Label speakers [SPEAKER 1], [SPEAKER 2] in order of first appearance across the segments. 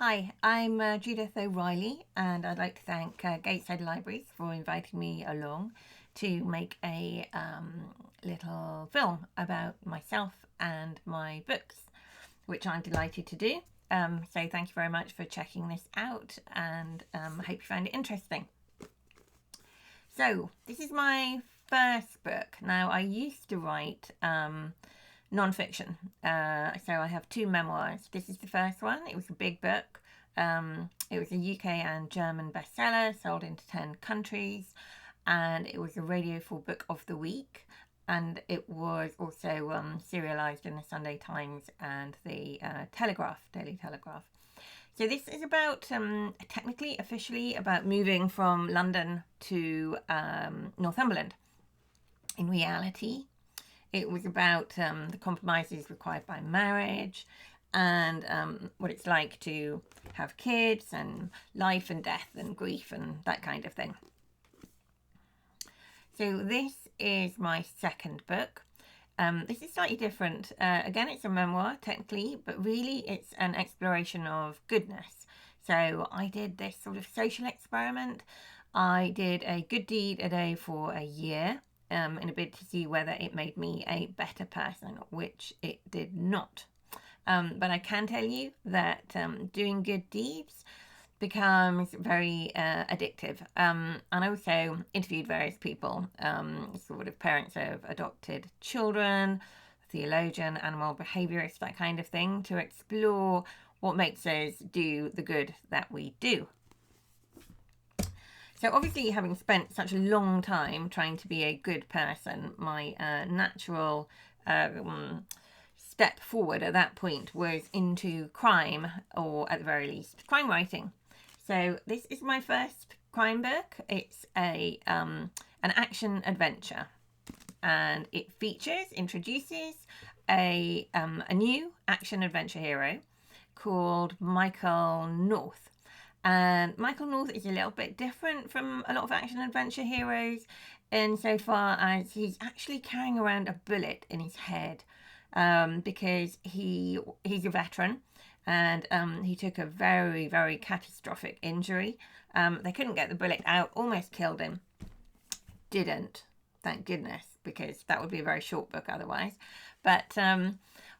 [SPEAKER 1] Hi, I'm Judith O'Reilly, and I'd like to thank Gateshead Libraries for inviting me along to make a little film about myself and my books, which I'm delighted to do. So thank you very much for checking this out, and I hope you find it interesting. So this is my first book. Now, I used to write non-fiction. So I have two memoirs. This is the first one. It was a big book. It was a UK and German bestseller, sold into 10 countries, and it was a Radio 4 Book of the Week. And it was also serialised in the Sunday Times and the Daily Telegraph. So this is about, technically, officially, about moving from London to Northumberland. In reality, it was about the compromises required by marriage and what it's like to have kids and life and death and grief and that kind of thing. So this is my second book. This is slightly different. Again, it's a memoir technically, but really it's an exploration of goodness. So I did this sort of social experiment. I did a good deed a day for a year. In a bid to see whether it made me a better person, which it did not. But I can tell you that doing good deeds becomes very addictive. And I also interviewed various people, sort of parents of adopted children, theologian, animal behaviourist, that kind of thing, to explore what makes us do the good that we do. So obviously, having spent such a long time trying to be a good person, my natural step forward at that point was into crime, or at the very least, crime writing. So this is my first crime book. It's an action adventure, and it introduces a new action adventure hero called Michael North. And Michael North is a little bit different from a lot of action adventure heroes insofar as he's actually carrying around a bullet in his head, because he's a veteran, and he took a very, very catastrophic injury. They couldn't get the bullet out, almost killed him. Didn't, thank goodness, because that would be a very short book otherwise. But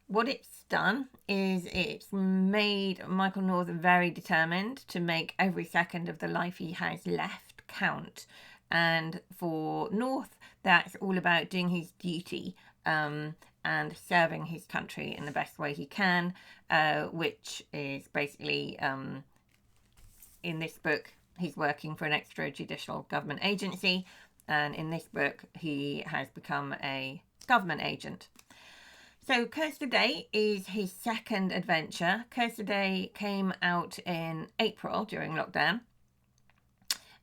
[SPEAKER 1] what it's done is it's made Michael North very determined to make every second of the life he has left count. And for North, that's all about doing his duty and serving his country in the best way he can, which is basically, in this book, he's working for an extrajudicial government agency. And in this book, he has become a government agent. So Cursed Day is his second adventure. Cursed Day came out in April during lockdown.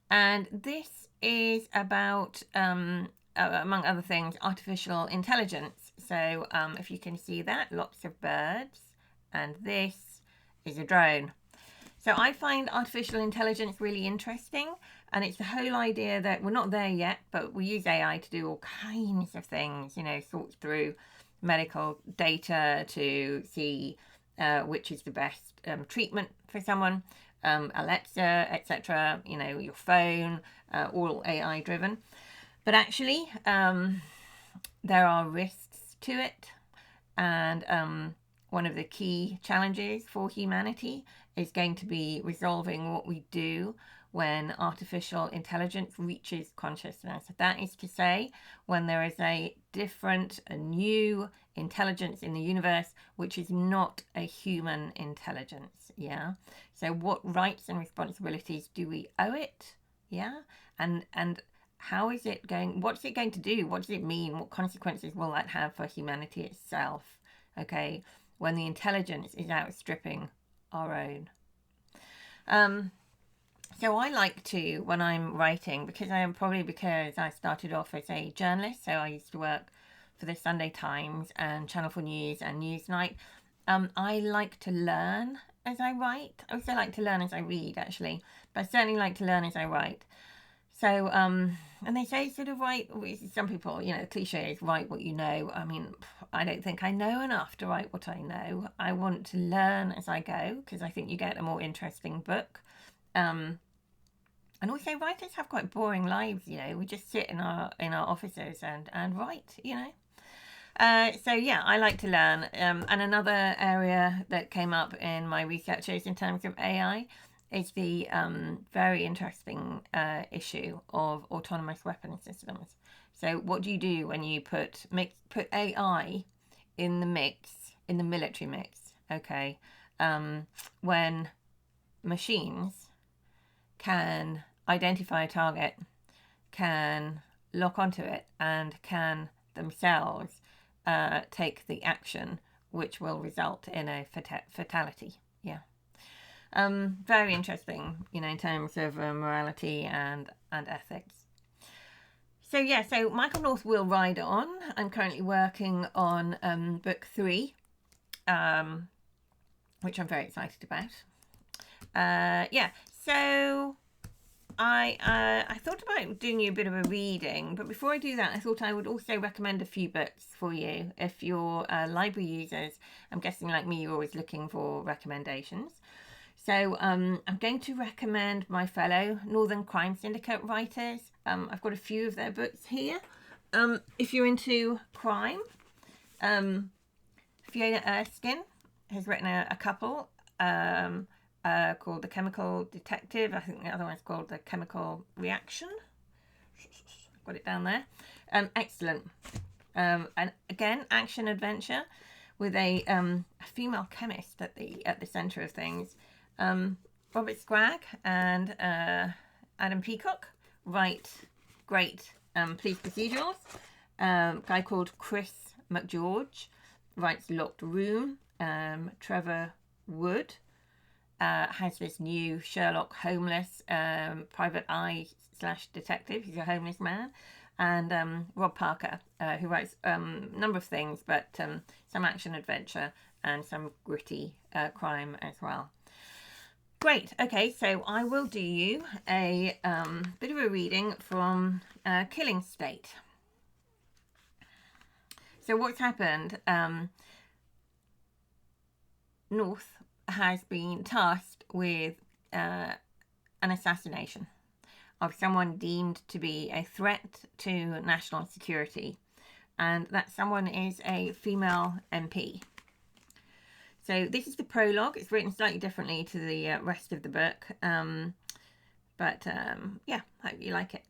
[SPEAKER 1] And this is about, among other things, artificial intelligence. So if you can see that, lots of birds. And this is a drone. So I find artificial intelligence really interesting. And it's the whole idea that we're not there yet, but we use AI to do all kinds of things, sort through medical data to see which is the best treatment for someone, Alexa, etc., your phone, all AI driven. But actually, there are risks to it. And one of the key challenges for humanity is going to be resolving what we do when artificial intelligence reaches consciousness. That is to say, when there is a new intelligence in the universe, which is not a human intelligence. Yeah. So what rights and responsibilities do we owe it? Yeah. And how is it going? What's it going to do? What does it mean? What consequences will that have for humanity itself? Okay. When the intelligence is outstripping our own. So I like to, when I'm writing, because I started off as a journalist, so I used to work for the Sunday Times and Channel 4 News and Newsnight. I like to learn as I write. I also like to learn as I read, actually, but I certainly like to learn as I write. So, and they say sort of write, some people, you know, the cliche is write what you know. I mean, I don't think I know enough to write what I know. I want to learn as I go, because I think you get a more interesting book. And also writers have quite boring lives, you know. We just sit in our offices and write, you know. So yeah, I like to learn. And another area that came up in my research is in terms of AI is the very interesting issue of autonomous weapon systems. So what do you do when you put AI in the mix, in the military mix? Okay, when machines can identify a target, can lock onto it, and can themselves take the action which will result in a fatality. Yeah. Very interesting, you know, in terms of morality and ethics. So yeah, so Michael North will ride on. I'm currently working on book 3, which I'm very excited about. Yeah, so I thought about doing you a bit of a reading, but before I do that, I thought I would also recommend a few books for you. If you're library users, I'm guessing like me, you're always looking for recommendations. So I'm going to recommend my fellow Northern Crime Syndicate writers. I've got a few of their books here. If you're into crime, Fiona Erskine has written a couple called The Chemical Detective. I think the other one's called The Chemical Reaction. I've got it down there. Excellent. And again, action adventure with a female chemist at the centre of things. Robert Scragg and Adam Peacock write great police procedurals. Guy called Chris McGeorge writes Locked Room. Trevor Wood has this new Sherlock Homeless private eye / detective. He's a homeless man. And Rob Parker, who writes a number of things, but some action adventure and some gritty crime as well. Great. Okay, so I will do you a bit of a reading from Killing State. So what's happened? North has been tasked with an assassination of someone deemed to be a threat to national security, and that someone is a female MP. So this is the prologue. It's written slightly differently to the rest of the book, but yeah, hope you like it.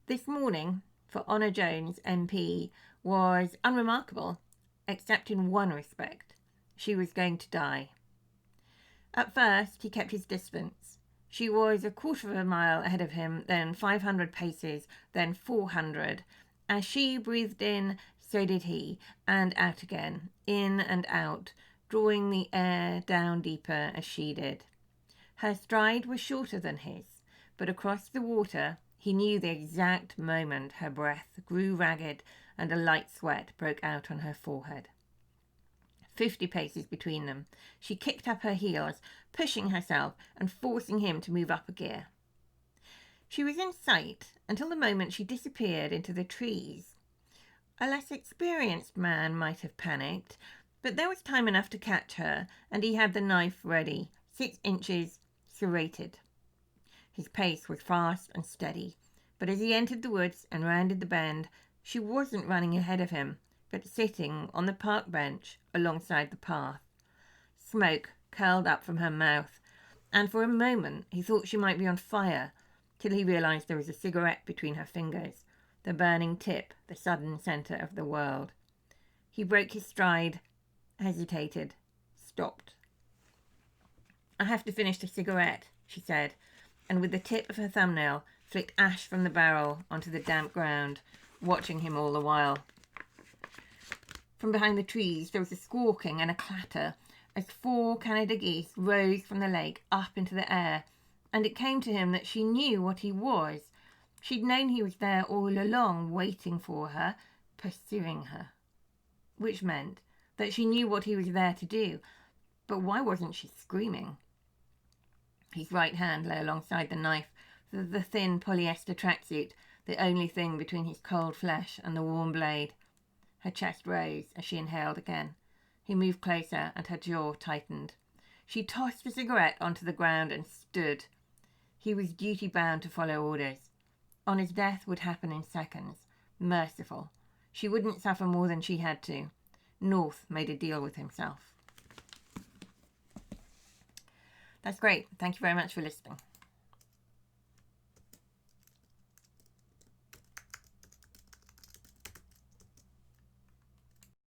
[SPEAKER 1] This morning for Honor Jones MP was unremarkable, except in one respect. She was going to die. At first, he kept his distance. She was a quarter of a mile ahead of him, then 500 paces, then 400. As she breathed in, so did he, and out again, in and out, drawing the air down deeper as she did. Her stride was shorter than his, but across the water he knew the exact moment her breath grew ragged and a light sweat broke out on her forehead. 50 paces between them. She kicked up her heels, pushing herself and forcing him to move up a gear. She was in sight until the moment she disappeared into the trees. A less experienced man might have panicked, but there was time enough to catch her, and he had the knife ready, 6 inches, serrated. His pace was fast and steady, but as he entered the woods and rounded the bend, she wasn't running ahead of him, but sitting on the park bench alongside the path. Smoke curled up from her mouth, and for a moment he thought she might be on fire, till he realised there was a cigarette between her fingers, the burning tip, the sudden centre of the world. He broke his stride, hesitated, stopped. "I have to finish the cigarette," she said, and with the tip of her thumbnail flicked ash from the barrel onto the damp ground, watching him all the while. From behind the trees there was a squawking and a clatter as 4 Canada geese rose from the lake up into the air, and it came to him that she knew what he was. She'd known he was there all along, waiting for her, pursuing her. Which meant that she knew what he was there to do. But why wasn't she screaming? His right hand lay alongside the knife, the thin polyester tracksuit, the only thing between his cold flesh and the warm blade. Her chest rose as she inhaled again. He moved closer and her jaw tightened. She tossed the cigarette onto the ground and stood. He was duty-bound to follow orders. Honor's death would happen in seconds. Merciful. She wouldn't suffer more than she had to. North made a deal with himself. That's great. Thank you very much for listening.